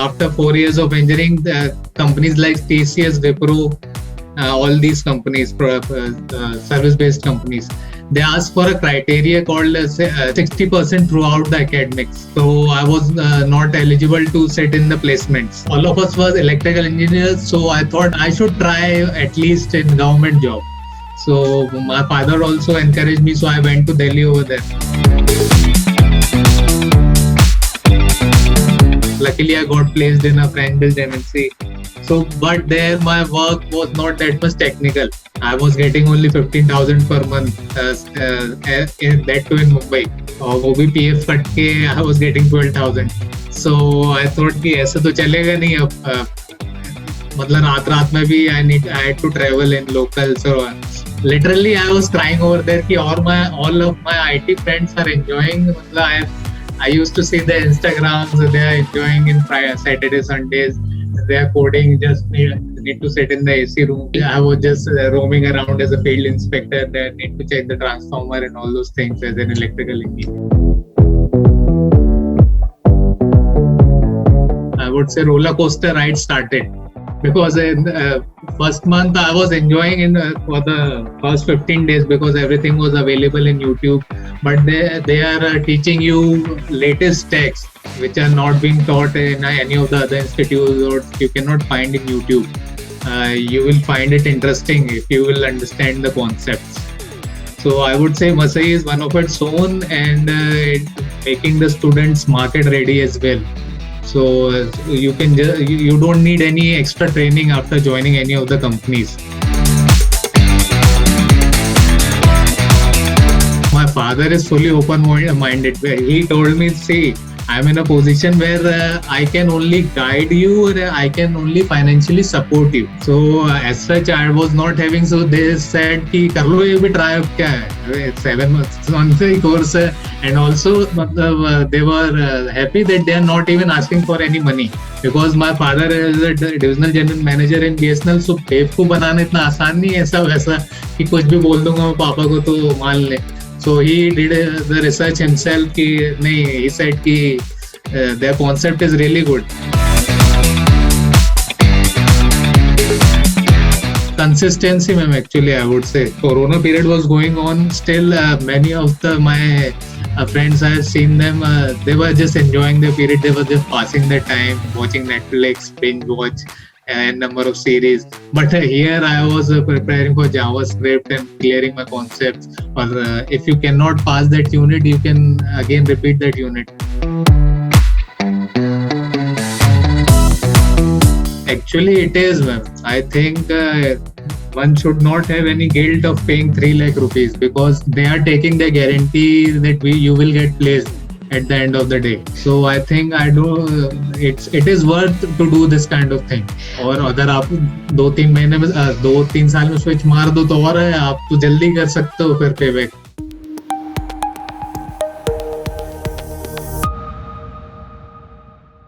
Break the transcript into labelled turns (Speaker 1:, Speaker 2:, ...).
Speaker 1: after 4 years of engineering, companies like TCS, Wipro, all these companies, service-based companies, they ask for a criteria called 60% throughout the academics. So I was not eligible to sit in the placements. All of us was electrical engineers, so I thought I should try at least in government job. So my father also encouraged me, so I went to Delhi over there. Luckily, I got placed in a French-based MNC. So, but there my work was not that much technical. I was getting only 15,000 per month, that too in Mumbai. वो भी PF cut के I was getting 12,000. So I thought कि ऐसा तो चलेगा नहीं अब. मतलब रात में भी I had to travel in local. So literally I was crying over there कि all of my IT friends are enjoying. मतलब I used to see their Instagrams, they are enjoying in Saturday, Sundays. They are coding, just need to sit in the AC room. I was just roaming around as a field inspector. They need to check the transformer and all those things as an electrical engineer. I would say roller coaster ride started because in the first month I was enjoying for the first 15 days because everything was available in YouTube. But they are teaching you latest techs which are not being taught in any of the other institutes or you cannot find in YouTube. You will find it interesting if you will understand the concepts. So I would say Masai is one of its own and making the students market ready as well. So you don't need any extra training after joining any of the companies. My father is fully open-minded. He told me, see, I'm in a position where I can only guide you or I can only financially support you. So as such, I was not having. So they said, "Ki kar lo ye bhi try kya hai? 7 months on the course." And also, they were happy that they are not even asking for any money because my father is a divisional general manager in BSNL. So बेवकूफ बनाना इतना आसान नहीं है ऐसा वैसा कि कुछ भी बोल दूंगा मैं पापा को तो मान ले. So he did the research himself. He said that their concept is really good. Consistency, ma'am, actually, I would say. Corona period was going on. Still, many of my friends, I have seen them, they were just enjoying their period. They were just passing their time, watching Netflix, binge watch. And number of series, but here I was preparing for JavaScript and clearing my concepts. Or if you cannot pass that unit, you can again repeat that unit. Actually, it is, ma'am. I think one should not have any guilt of paying 3 lakh rupees because they are taking the guarantee that you will get placed at the end of the day. So I think it is worth to do this kind of thing. और अगर आप 2-3 महीने में 2-3 साल में switch मार दो तो और है, आप तो जल्दी कर सकते हो फिर पेबैक.